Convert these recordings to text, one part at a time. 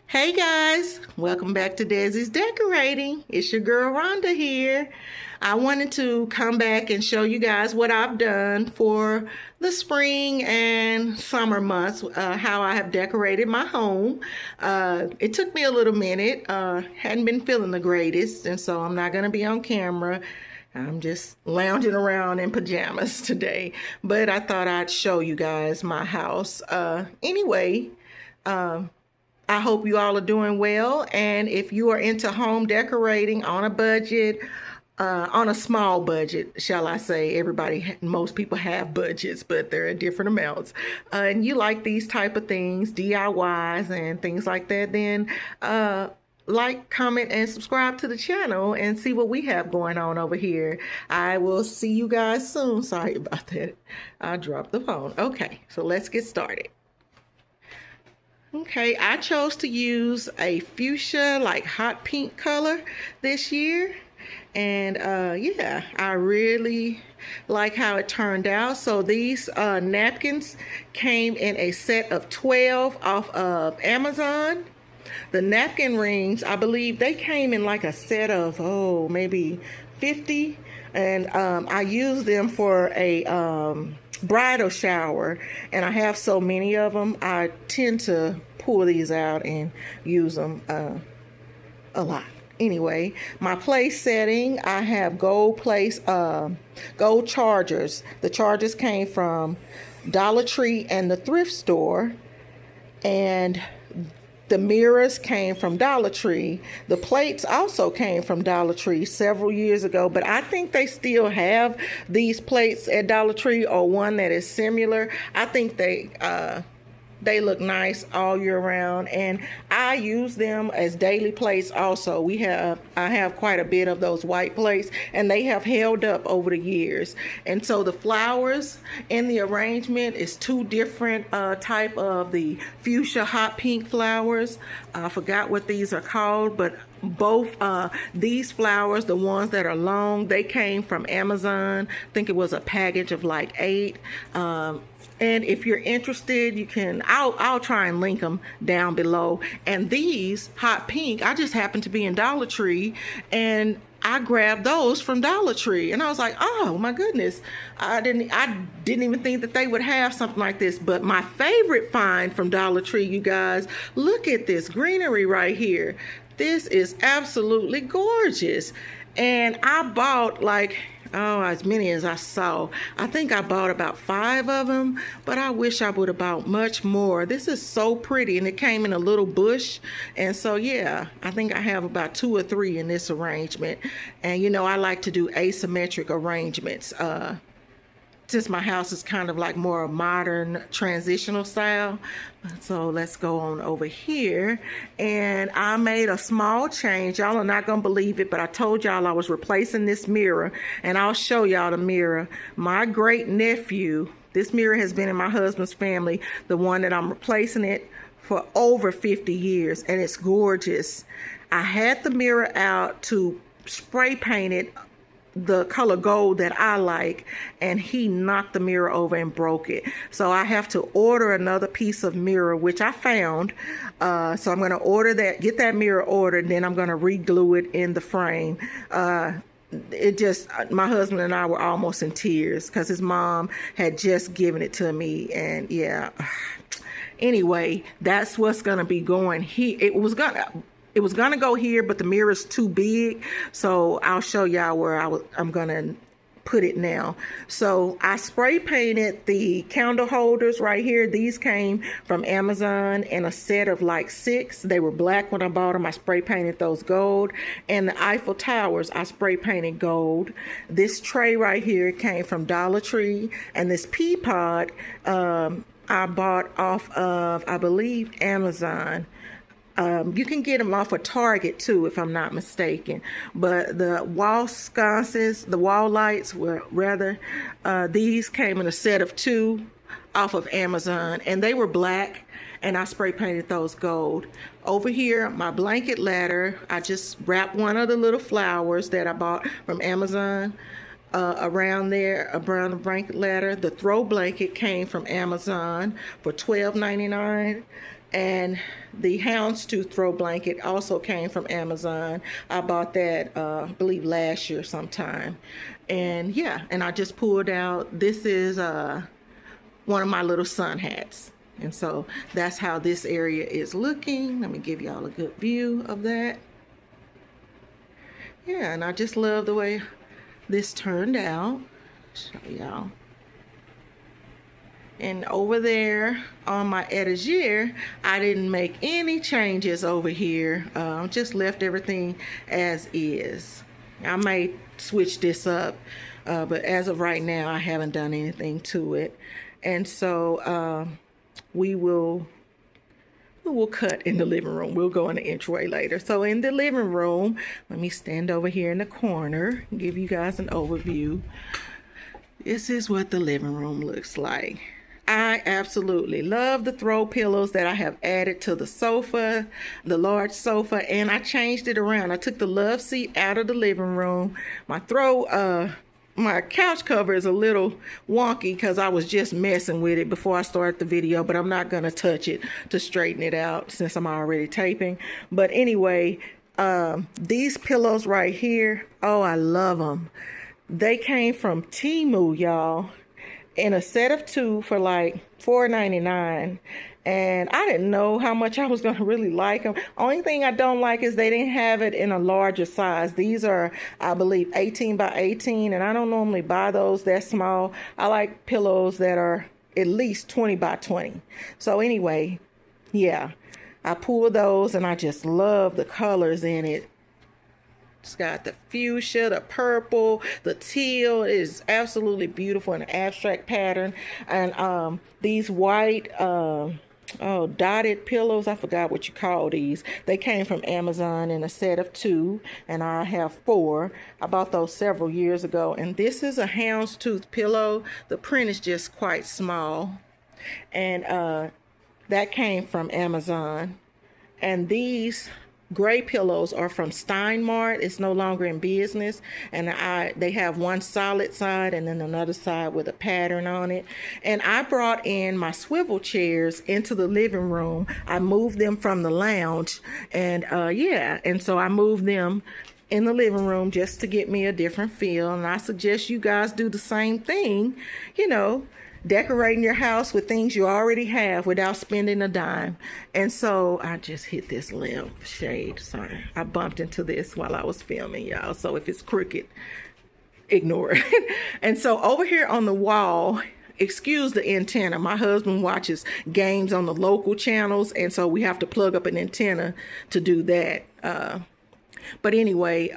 Hey guys, welcome back to Desi's Decorating. It's your girl Rhonda here. I wanted to come back and show you guys what I've done for the spring and summer months, how I have decorated my home. It took me a little minute, hadn't been feeling the greatest, and so I'm not going to be on camera. I'm just lounging around in pajamas today, but I thought I'd show you guys my house. Anyway, I hope you all are doing well, and if you are into home decorating on a budget, on a small budget, shall I say, most people have budgets, but they're at different amounts, and you like these type of things, DIYs and things like that, then like, comment, and subscribe to the channel and see what we have going on over here. I will see you guys soon. Sorry about that. I dropped the phone. Okay, so let's get started. Okay, I chose to use a fuchsia, like hot pink color this year. And yeah, I really like how it turned out. So these napkins came in a set of 12 off of Amazon. The napkin rings, I believe they came in like a set of, maybe 50. And I used them for a bridal shower, and I have so many of them, I tend to pull these out and use them a lot. Anyway, my place setting, I have gold chargers. The chargers came from Dollar Tree and the thrift store, and the mirrors came from Dollar Tree. The plates also came from Dollar Tree several years ago, but I think they still have these plates at Dollar Tree, or one that is similar. I think they look nice all year round, and I use them as daily plates also. I have quite a bit of those white plates, and they have held up over the years. And so the flowers in the arrangement is two different type of the fuchsia hot pink flowers. I forgot what these are called, but both these flowers, the ones that are long, they came from Amazon. I think it was a package of like 8. And if you're interested, you can, I'll try and link them down below. And these hot pink, I just happened to be in Dollar Tree, and I grabbed those from Dollar Tree, and I was like, oh my goodness, I didn't even think that they would have something like this. But my favorite find from Dollar Tree, you guys, look at this greenery right here. This is absolutely gorgeous. And I bought as many as I saw. I think I bought about 5 of them, but I wish I would have bought much more. This is so pretty, and it came in a little bush. And so, yeah, I think I have about 2 or 3 in this arrangement. And, you know, I like to do asymmetric arrangements. Since my house is kind of like more modern transitional style. So let's go on over here. And I made a small change. Y'all are not going to believe it, but I told y'all I was replacing this mirror, and I'll show y'all the mirror. My great nephew, this mirror has been in my husband's family, the one that I'm replacing it, for over 50 years, and it's gorgeous. I had the mirror out to spray paint it the color gold that I like, and he knocked the mirror over and broke it. So I have to order another piece of mirror, which I found. So I'm going to order that, get that mirror ordered, then I'm going to re-glue it in the frame. My husband and I were almost in tears because his mom had just given it to me, and yeah. Anyway, that's what's going to be going. It was going to go here, but the mirror is too big. So I'll show y'all where I'm going to put it now. So I spray painted the candle holders right here. These came from Amazon in a set of like 6. They were black when I bought them. I spray painted those gold. And the Eiffel Towers, I spray painted gold. This tray right here came from Dollar Tree. And this pea pod I bought off of, I believe, Amazon. You can get them off of Target too, if I'm not mistaken. But the wall sconces, the wall lights were these came in a set of 2 off of Amazon, and they were black, and I spray painted those gold. Over here, my blanket ladder, I just wrapped one of the little flowers that I bought from Amazon around the blanket ladder. The throw blanket came from Amazon for $12.99. And the houndstooth throw blanket also came from Amazon. I bought that, I believe last year sometime. And yeah, and I just pulled out, this is one of my little sun hats. And so that's how this area is looking. Let me give y'all a good view of that. Yeah, and I just love the way this turned out. Show y'all. And over there on my etagere, I didn't make any changes over here. Just left everything as is. I may switch this up, but as of right now, I haven't done anything to it. And so we will cut in the living room. We'll go in the entryway later. So in the living room, let me stand over here in the corner and give you guys an overview. This is what the living room looks like. I absolutely love the throw pillows that I have added to the sofa, the large sofa, and I changed it around. I took the love seat out of the living room. My couch cover is a little wonky because I was just messing with it before I started the video, but I'm not going to touch it to straighten it out since I'm already taping. But anyway, these pillows right here, oh, I love them. They came from Temu, y'all, in a set of 2 for like $4.99. And I didn't know how much I was going to really like them. Only thing I don't like is they didn't have it in a larger size. These are, I believe, 18 by 18. And I don't normally buy those that small. I like pillows that are at least 20 by 20. So anyway, yeah, I pulled those and I just love the colors in it. It's got the fuchsia, the purple, the teal. It is absolutely beautiful in an abstract pattern. And these white dotted pillows, I forgot what you call these. They came from Amazon in a set of 2, and I have 4. I bought those several years ago. And this is a houndstooth pillow. The print is just quite small. And that came from Amazon. And these gray pillows are from Steinmart. It's no longer in business, and they have one solid side and then another side with a pattern on it. And I brought in my swivel chairs into the living room. I moved them from the lounge, and yeah, and so I moved them in the living room just to get me a different feel. And I suggest you guys do the same thing, you know, decorating your house with things you already have without spending a dime. And so I just hit this lamp shade. Sorry, I bumped into this while I was filming, y'all. So if it's crooked, ignore it. And so over here on the wall, excuse the antenna. My husband watches games on the local channels, and so we have to plug up an antenna to do that. But anyway,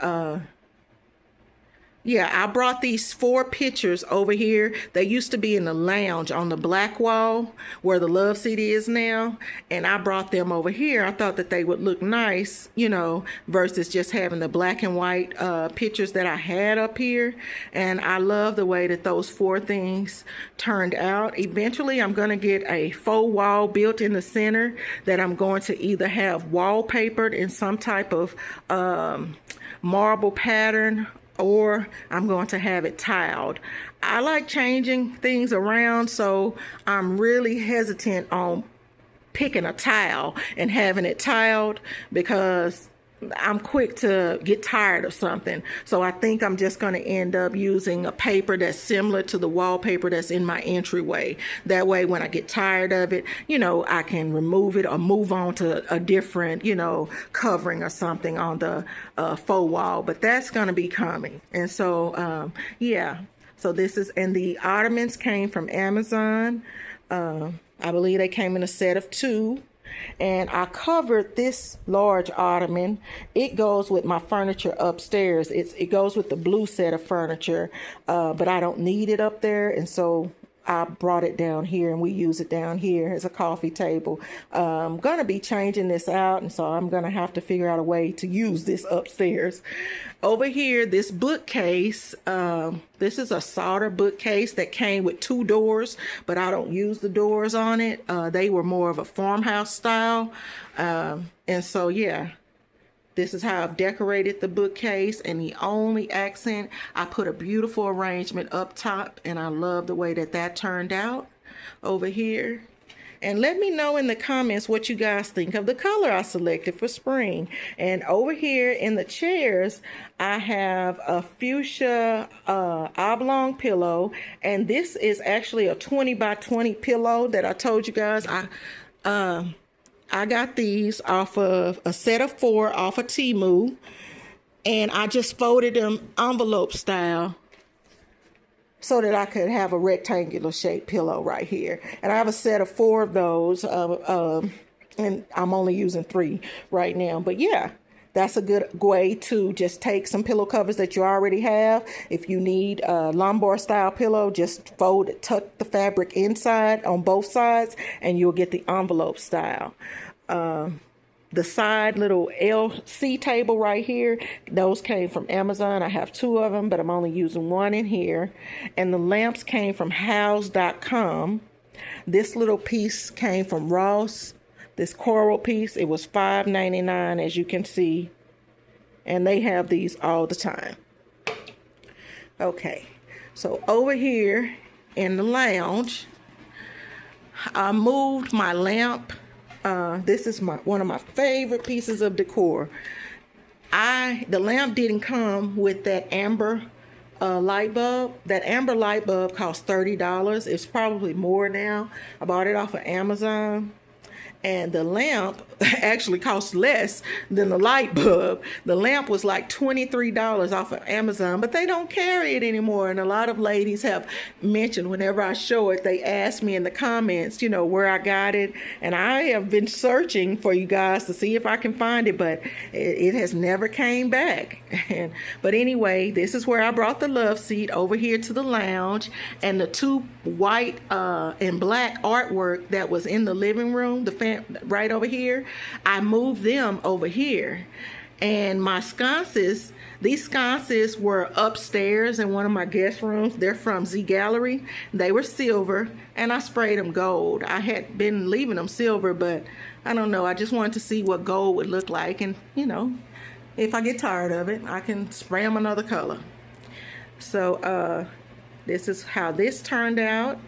yeah, I brought these 4 pictures over here. They used to be in the lounge on the black wall where the love seat is now. And I brought them over here. I thought that they would look nice, you know, versus just having the black and white pictures that I had up here. And I love the way that those 4 things turned out. Eventually, I'm going to get a faux wall built in the center that I'm going to either have wallpapered in some type of marble pattern, or I'm going to have it tiled. I like changing things around, so I'm really hesitant on picking a tile and having it tiled because I'm quick to get tired of something. So I think I'm just going to end up using a paper that's similar to the wallpaper that's in my entryway. That way, when I get tired of it, you know, I can remove it or move on to a different, you know, covering or something on the faux wall. But that's going to be coming. And so, yeah. So this is, and the ottomans came from Amazon. I believe they came in a set of 2. And I covered this large ottoman. It goes with my furniture upstairs. It goes with the blue set of furniture, but I don't need it up there. And so I brought it down here, and we use it down here as a coffee table. I'm going to be changing this out, and so I'm going to have to figure out a way to use this upstairs. Over here, this bookcase, this is a solder bookcase that came with 2 doors, but I don't use the doors on it. They were more of a farmhouse style. And so, yeah. This is how I've decorated the bookcase, and the only accent, I put a beautiful arrangement up top, and I love the way that that turned out over here. And let me know in the comments what you guys think of the color I selected for spring. And over here in the chairs, I have a fuchsia oblong pillow. And this is actually a 20 by 20 pillow that I told you guys. I got these off of a set of 4 off of Temu. And I just folded them envelope style so that I could have a rectangular shaped pillow right here. And I have a set of 4 of those, and I'm only using 3 right now. But yeah, that's a good way to just take some pillow covers that you already have. If you need a lumbar style pillow, just fold it, tuck the fabric inside on both sides, and you'll get the envelope style. The side little LC table right here, those came from Amazon. I have 2 of them, but I'm only using 1 in here. And the lamps came from house.com. This little piece came from Ross. This coral piece, it was $5.99, as you can see. And they have these all the time. Okay, so over here in the lounge, I moved my lamp. This is one of my favorite pieces of decor. The lamp didn't come with that amber light bulb. That amber light bulb cost $30. It's probably more now. I bought it off of Amazon. And the lamp actually costs less than the light bulb. The lamp was like $23 off of Amazon, but they don't carry it anymore. And a lot of ladies have mentioned whenever I show it, they ask me in the comments, you know, where I got it. And I have been searching for you guys to see if I can find it, but it has never came back. But anyway, this is where I brought the love seat over here to the lounge, and the 2 white and black artwork that was in the living room, right over here, I moved them over here. And my sconces, these sconces were upstairs in one of my guest rooms. They're from Z Gallery. They were silver, and I sprayed them gold. I had been leaving them silver, but I don't know, I just wanted to see what gold would look like. And you know, if I get tired of it, I can spray them another color. So this is how this turned out.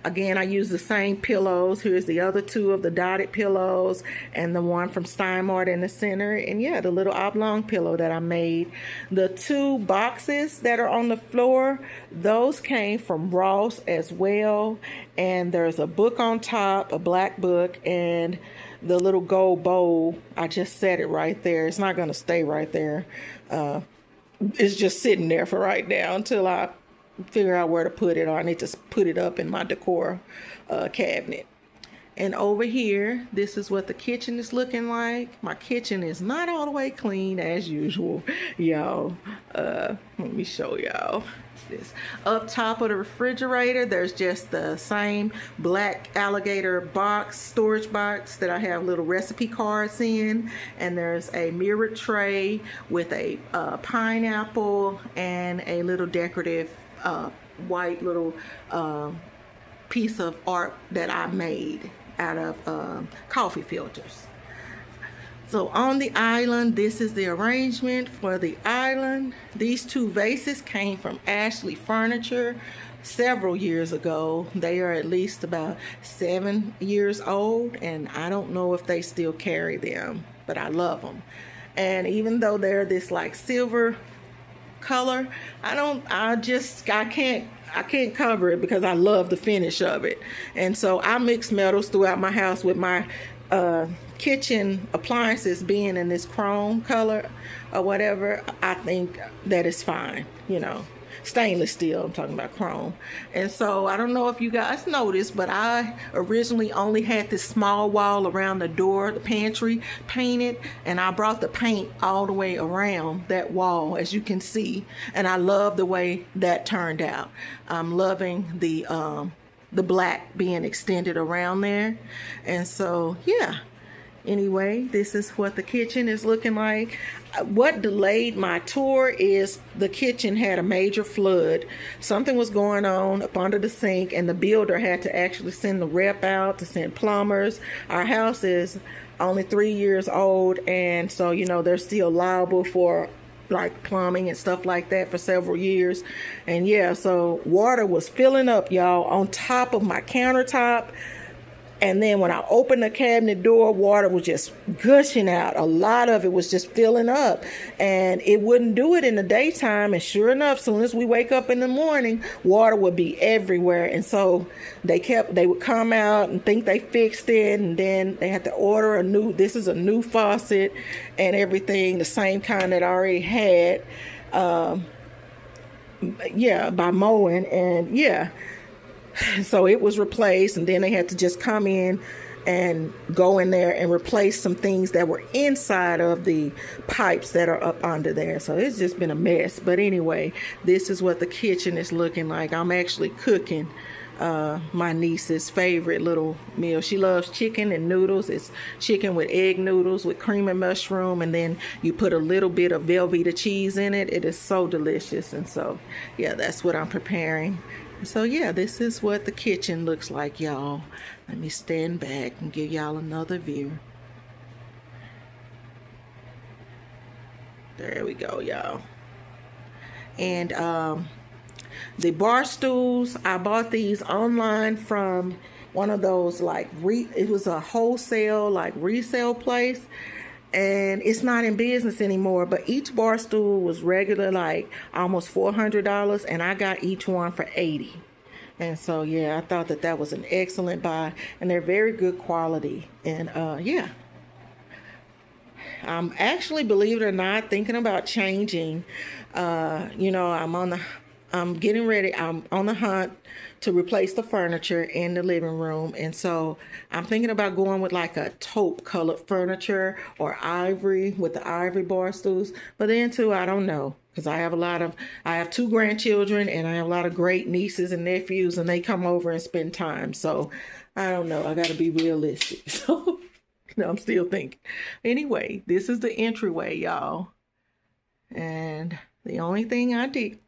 Again, I used the same pillows. Here's the other 2 of the dotted pillows, and the one from Steinmart in the center. And yeah, the little oblong pillow that I made. The 2 boxes that are on the floor, those came from Ross as well. And there's a book on top, a black book, and the little gold bowl. I just set it right there. It's not going to stay right there. It's just sitting there for right now until I figure out where to put it, or I need to put it up in my decor cabinet. And over here, this is what the kitchen is looking like. My kitchen is not all the way clean as usual, y'all. Let me show y'all this. Up top of the refrigerator, there's just the same black alligator box, storage box that I have little recipe cards in. And there's a mirrored tray with a pineapple and a little decorative white little piece of art that I made out of coffee filters. So on the island, this is the arrangement for the island. These 2 vases came from Ashley Furniture several years ago. They are at least about 7 years old, and I don't know if they still carry them, but I love them. And even though they're this like silver color, I can't cover it because I love the finish of it. And so I mix metals throughout my house, with my kitchen appliances being in this chrome color or whatever. I think that is fine, you know. Stainless steel, I'm talking about chrome. And so I don't know if you guys noticed, but I originally only had this small wall around the door, the pantry, painted, and I brought the paint all the way around that wall, as you can see. And I love the way that turned out. I'm loving the black being extended around there. And so yeah, anyway, this is what the kitchen is looking like. What delayed my tour is the kitchen had a major flood. Something was going on up under the sink, and the builder had to actually send the rep out to send plumbers. Our house is only 3 years old, and so, you know, they're still liable for like plumbing and stuff like that for several years. And yeah, so water was filling up, y'all, on top of my countertop. And then when I opened the cabinet door, water was just gushing out. A lot of it was just filling up. And it wouldn't do it in the daytime. And sure enough, as soon as we wake up in the morning, water would be everywhere. And so they would come out and think they fixed it. And then they had to order this is a new faucet and everything, the same kind that I already had. By mowing. And so it was replaced, and then they had to just come in and go in there and replace some things that were inside of the pipes that are up under there. So it's just been a mess. But anyway, this is what the kitchen is looking like. I'm actually cooking my niece's favorite little meal. She loves chicken and noodles. It's chicken with egg noodles with cream and mushroom, and then you put a little bit of Velveeta cheese in it. It is so delicious. And so that's what I'm preparing. So this is what the kitchen looks like, y'all. Let me stand back and give y'all another view. There we go, y'all. And the bar stools, I bought these online from one of those it was a wholesale resale place. And it's not in business anymore, but each bar stool was regular almost $400, and I got each one for $80. And so I thought that was an excellent buy, and they're very good quality. And I'm actually, believe it or not, thinking about changing. I'm getting ready. I'm on the hunt to replace the furniture in the living room. And so I'm thinking about going with a taupe colored furniture or ivory with the ivory bar stools. But then too, I don't know, because I have 2 grandchildren, and I have a lot of great nieces and nephews, and they come over and spend time. So I don't know. I got to be realistic. So I'm still thinking. Anyway, this is the entryway, y'all. And the only thing I did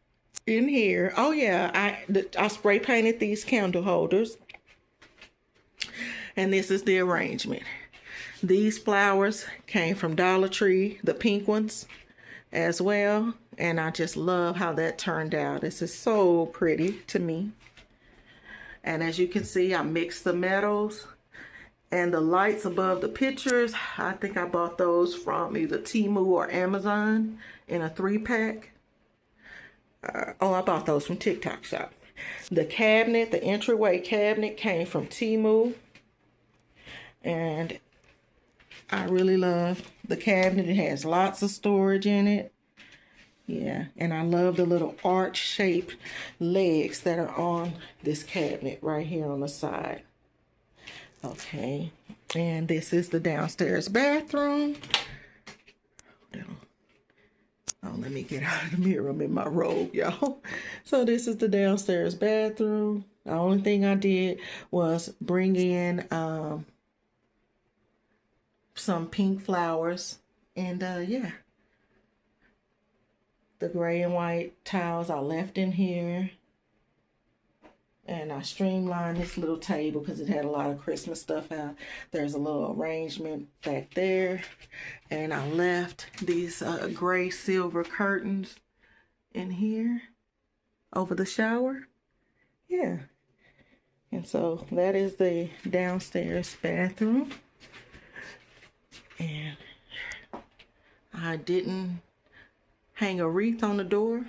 in here, I spray painted these candle holders, and this is the arrangement. These flowers came from Dollar Tree, the pink ones as well, and I just love how that turned out. This is so pretty to me. And as you can see, I mixed the metals and the lights above the pictures. I think I bought those from either Temu or Amazon in a 3-pack. I bought those from TikTok Shop. The cabinet, the entryway cabinet, came from Temu. And I really love the cabinet. It has lots of storage in it. And I love the little arch-shaped legs that are on this cabinet right here on the side. Okay. And this is the downstairs bathroom. Oh, let me get out of the mirror. I'm in my robe, y'all. So this is the downstairs bathroom. The only thing I did was bring in some pink flowers. And the gray and white tiles I left in here. And I streamlined this little table because it had a lot of Christmas stuff out. There's a little arrangement back there. And I left these gray silver curtains in here over the shower. And so that is the downstairs bathroom. And I didn't hang a wreath on the door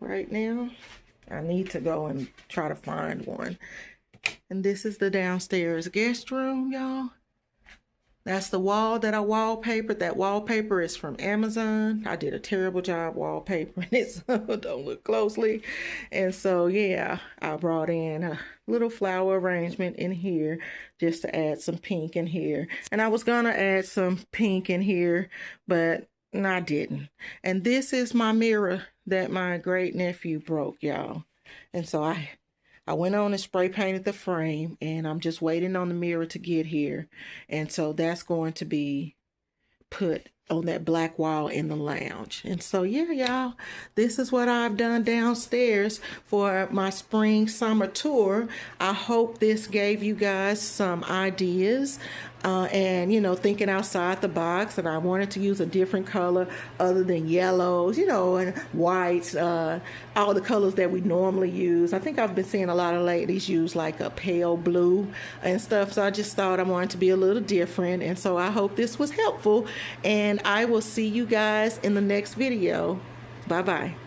right now. I need to go and try to find one. And this is the downstairs guest room, y'all. That's the wall that I wallpapered. That wallpaper is from Amazon. I did a terrible job wallpapering it, so don't look closely. And so, I brought in a little flower arrangement in here just to add some pink in here. And I was going to add some pink in here, but I didn't. And this is my mirror that my great nephew broke, y'all. And so I went on and spray painted the frame, and I'm just waiting on the mirror to get here. And so that's going to be put on that black wall in the lounge. And so yeah, y'all, this is what I've done downstairs for my spring summer tour. I hope this gave you guys some ideas, and you know, thinking outside the box. And I wanted to use a different color other than yellows, you know, and whites, all the colors that we normally use. I think I've been seeing a lot of ladies use like a pale blue and stuff, so I just thought I wanted to be a little different. And so I hope this was helpful, and I will see you guys in the next video. Bye bye.